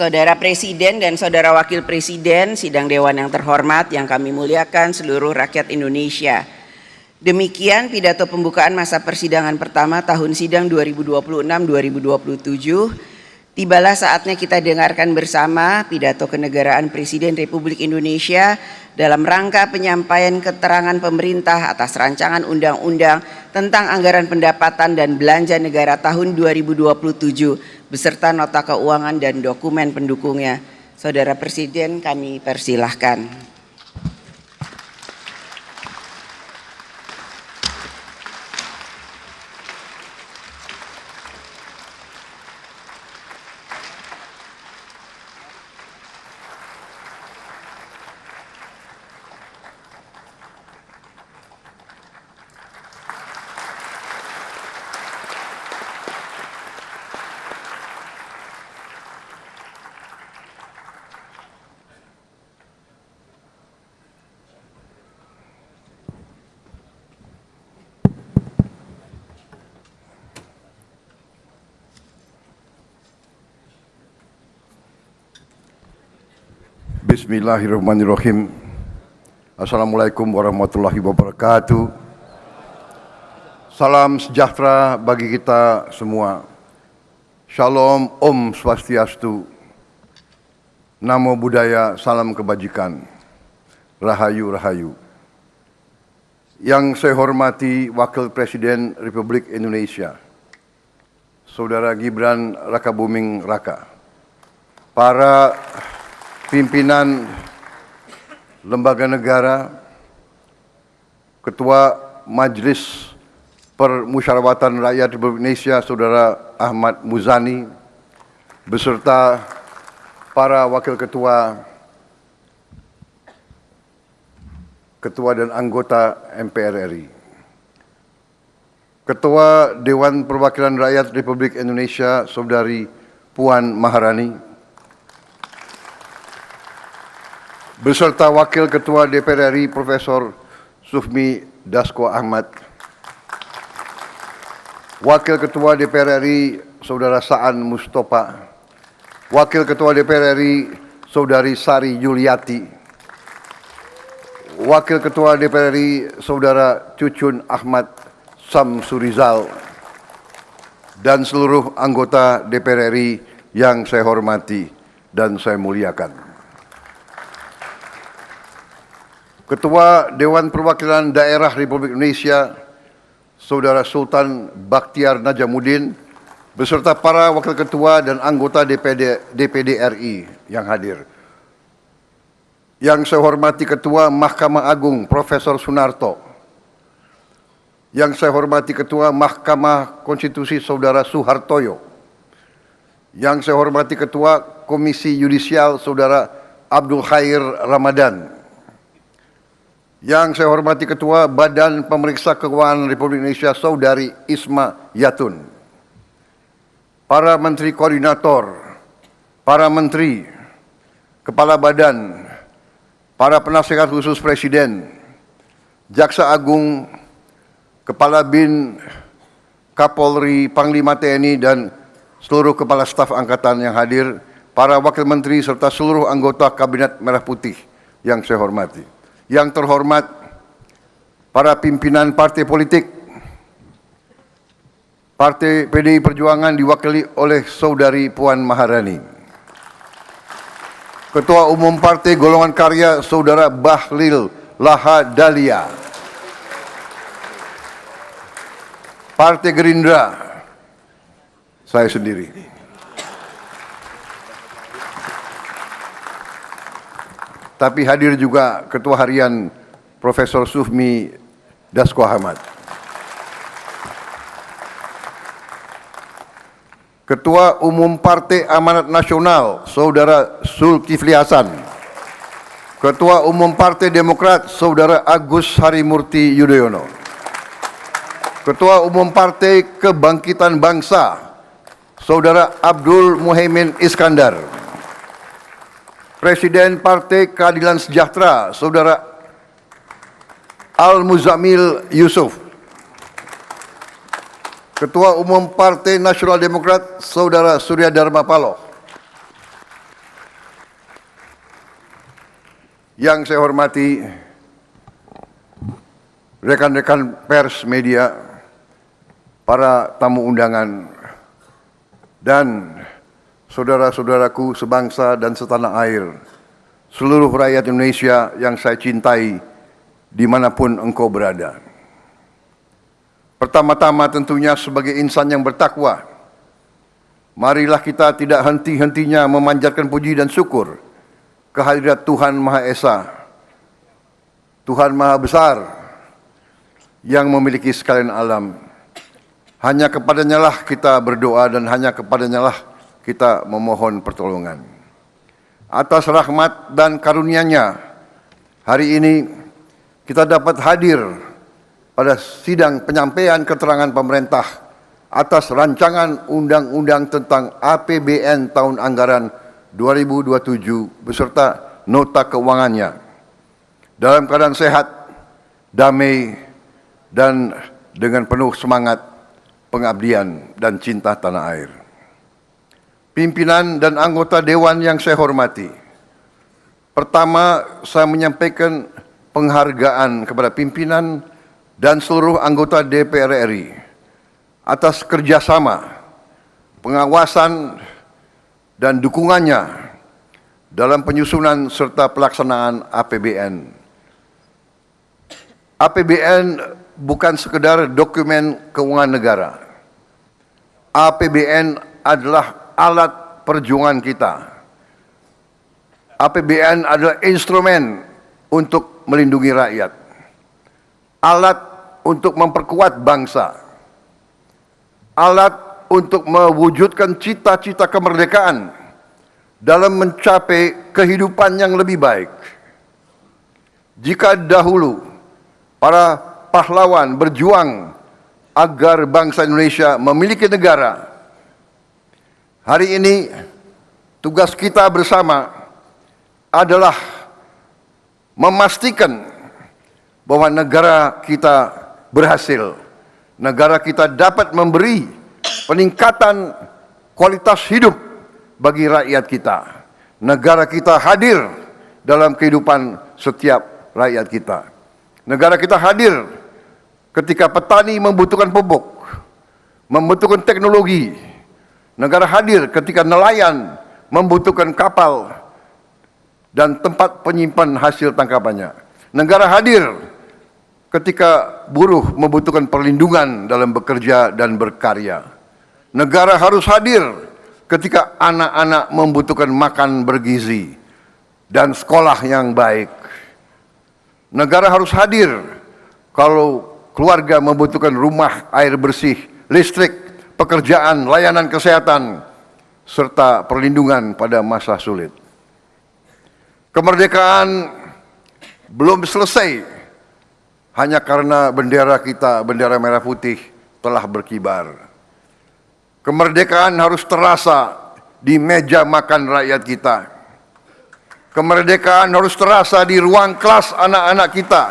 Saudara Presiden dan Saudara Wakil Presiden, sidang Dewan yang terhormat yang kami muliakan seluruh rakyat Indonesia. Demikian pidato pembukaan masa persidangan pertama tahun sidang 2026-2027. Tibalah saatnya kita dengarkan bersama pidato kenegaraan Presiden Republik Indonesia dalam rangka penyampaian keterangan pemerintah atas rancangan undang-undang tentang anggaran pendapatan dan belanja negara tahun 2027 beserta nota keuangan dan dokumen pendukungnya. Saudara Presiden, kami persilahkan. Bismillahirrahmanirrahim. Assalamualaikum warahmatullahi wabarakatuh. Salam sejahtera bagi kita semua. Shalom, Om Swastiastu. Namo Buddhaya, salam kebajikan. Rahayu, rahayu. Yang saya hormati Wakil Presiden Republik Indonesia, Saudara Gibran Rakabuming Raka. Para pimpinan lembaga negara, Ketua Majelis Permusyawaratan Rakyat Republik Indonesia Saudara Ahmad Muzani, beserta para wakil ketua dan anggota MPR RI. Ketua Dewan Perwakilan Rakyat Republik Indonesia Saudari Puan Maharani, beserta Wakil Ketua DPR RI Profesor Sufmi Dasko Ahmad, Wakil Ketua DPR RI Saudara Saan Mustopa, Wakil Ketua DPR RI Saudari Sari Yuliati, Wakil Ketua DPR RI Saudara Cucun Ahmad Samsurizal, dan seluruh anggota DPR RI yang saya hormati dan saya muliakan. Ketua Dewan Perwakilan Daerah Republik Indonesia, Saudara Sultan Bakhtiar Najamuddin, beserta para wakil ketua dan anggota DPD RI yang hadir. Yang saya hormati Ketua Mahkamah Agung Profesor Sunarto. Yang saya hormati Ketua Mahkamah Konstitusi Saudara Suhartoyo. Yang saya hormati Ketua Komisi Yudisial Saudara Abdul Khair Ramadan. Yang saya hormati Ketua Badan Pemeriksa Keuangan Republik Indonesia Saudari Isma Yatun. Para Menteri Koordinator, para Menteri, Kepala Badan, para Penasihat Khusus Presiden, Jaksa Agung, Kepala BIN, Kapolri, Panglima TNI, dan seluruh Kepala Staf Angkatan yang hadir, para Wakil Menteri, serta seluruh anggota Kabinet Merah Putih yang saya hormati. Yang terhormat para pimpinan partai politik, Partai PDI Perjuangan diwakili oleh Saudari Puan Maharani, Ketua Umum Partai Golongan Karya Saudara Bahlil Lahadalia, Partai Gerindra, saya sendiri. Tapi hadir juga Ketua Harian Profesor Sufmi Dasko Ahmad. Ketua Umum Partai Amanat Nasional Saudara Zulkifli Hasan. Ketua Umum Partai Demokrat Saudara Agus Harimurti Yudhoyono. Ketua Umum Partai Kebangkitan Bangsa Saudara Abdul Muhaimin Iskandar. Presiden Partai Keadilan Sejahtera Saudara Al-Muzamil Yusuf. Ketua Umum Partai Nasional Demokrat Saudara Surya Dharma Paloh. Yang saya hormati rekan-rekan pers media, para tamu undangan, dan saudara-saudaraku sebangsa dan setanah air, seluruh rakyat Indonesia yang saya cintai dimanapun engkau berada. Pertama-tama tentunya sebagai insan yang bertakwa, marilah kita tidak henti-hentinya memanjatkan puji dan syukur kehadirat Tuhan Maha Esa, Tuhan Maha Besar, yang memiliki sekalian alam. Hanya kepadanya lah kita berdoa dan hanya kepadanya lah kita memohon pertolongan. Atas rahmat dan karunia-Nya, hari ini kita dapat hadir pada sidang penyampaian keterangan pemerintah atas rancangan undang-undang tentang APBN tahun anggaran 2027 beserta nota keuangannya dalam keadaan sehat, damai, dan dengan penuh semangat pengabdian dan cinta tanah air. Pimpinan dan anggota Dewan yang saya hormati, pertama saya menyampaikan penghargaan kepada pimpinan dan seluruh anggota DPR RI atas kerjasama, pengawasan, dan dukungannya dalam penyusunan serta pelaksanaan APBN. APBN bukan sekedar dokumen keuangan negara. APBN adalah alat perjuangan kita. APBN adalah instrumen untuk melindungi rakyat, alat untuk memperkuat bangsa, alat untuk mewujudkan cita-cita kemerdekaan dalam mencapai kehidupan yang lebih baik. Jika dahulu para pahlawan berjuang agar bangsa Indonesia memiliki negara, hari ini tugas kita bersama adalah memastikan bahwa negara kita berhasil, negara kita dapat memberi peningkatan kualitas hidup bagi rakyat kita. Negara kita hadir dalam kehidupan setiap rakyat kita. Negara kita hadir ketika petani membutuhkan pupuk, membutuhkan teknologi. Negara hadir ketika nelayan membutuhkan kapal dan tempat penyimpan hasil tangkapannya. Negara hadir ketika buruh membutuhkan perlindungan dalam bekerja dan berkarya. Negara harus hadir ketika anak-anak membutuhkan makan bergizi dan sekolah yang baik. Negara harus hadir kalau keluarga membutuhkan rumah, air bersih, listrik, pekerjaan, layanan kesehatan, serta perlindungan pada masa sulit. Kemerdekaan belum selesai hanya karena bendera kita, bendera merah putih, telah berkibar. Kemerdekaan harus terasa di meja makan rakyat kita. Kemerdekaan harus terasa di ruang kelas anak-anak kita.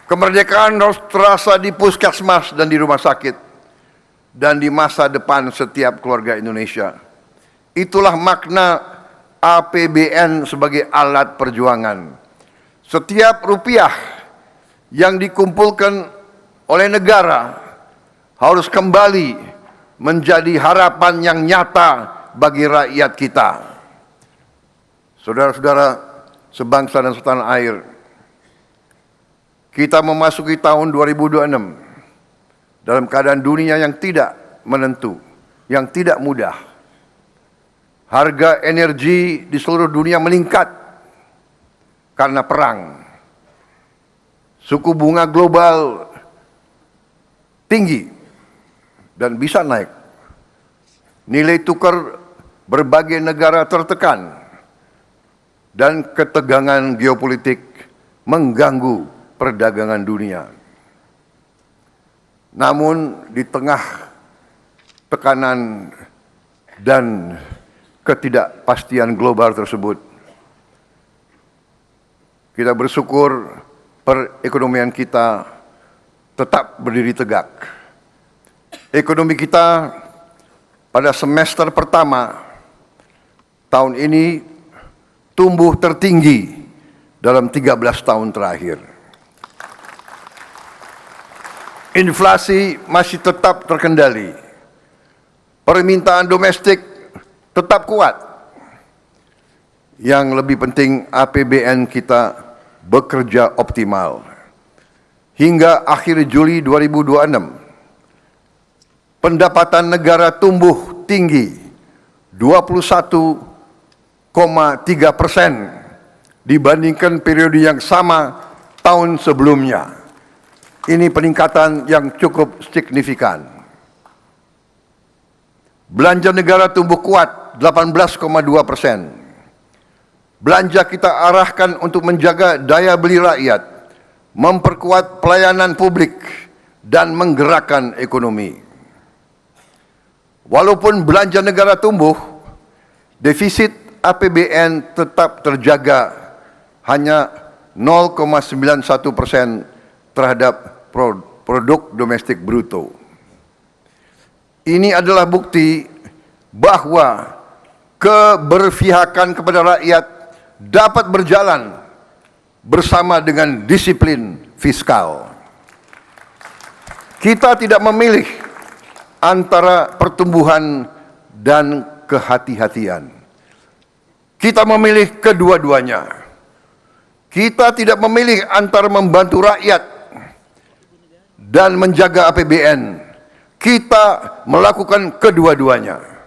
Kemerdekaan harus terasa di puskesmas dan di rumah sakit, dan di masa depan setiap keluarga Indonesia. Itulah makna APBN sebagai alat perjuangan. Setiap rupiah yang dikumpulkan oleh negara harus kembali menjadi harapan yang nyata bagi rakyat kita. Saudara-saudara sebangsa dan setanah air, kita memasuki tahun 2026 dalam keadaan dunia yang tidak menentu, yang tidak mudah. Harga energi di seluruh dunia meningkat karena perang. Suku bunga global tinggi dan bisa naik. Nilai tukar berbagai negara tertekan dan ketegangan geopolitik mengganggu perdagangan dunia. Namun di tengah tekanan dan ketidakpastian global tersebut, kita bersyukur perekonomian kita tetap berdiri tegak. Ekonomi kita pada semester pertama tahun ini tumbuh tertinggi dalam 13 tahun terakhir. Inflasi masih tetap terkendali. Permintaan domestik tetap kuat. Yang lebih penting, APBN kita bekerja optimal. Hingga akhir Juli 2026, pendapatan negara tumbuh tinggi 21,3% dibandingkan periode yang sama tahun sebelumnya. Ini peningkatan yang cukup signifikan. Belanja negara tumbuh kuat 18,2%. Belanja kita arahkan untuk menjaga daya beli rakyat, memperkuat pelayanan publik, dan menggerakkan ekonomi. Walaupun belanja negara tumbuh, defisit APBN tetap terjaga hanya 0,91% terhadap produk domestik bruto. Ini adalah bukti bahwa keberpihakan kepada rakyat dapat berjalan bersama dengan disiplin fiskal. Kita tidak memilih antara pertumbuhan dan kehati-hatian. Kita memilih kedua-duanya. Kita tidak memilih antara membantu rakyat dan menjaga APBN. Kita melakukan kedua-duanya.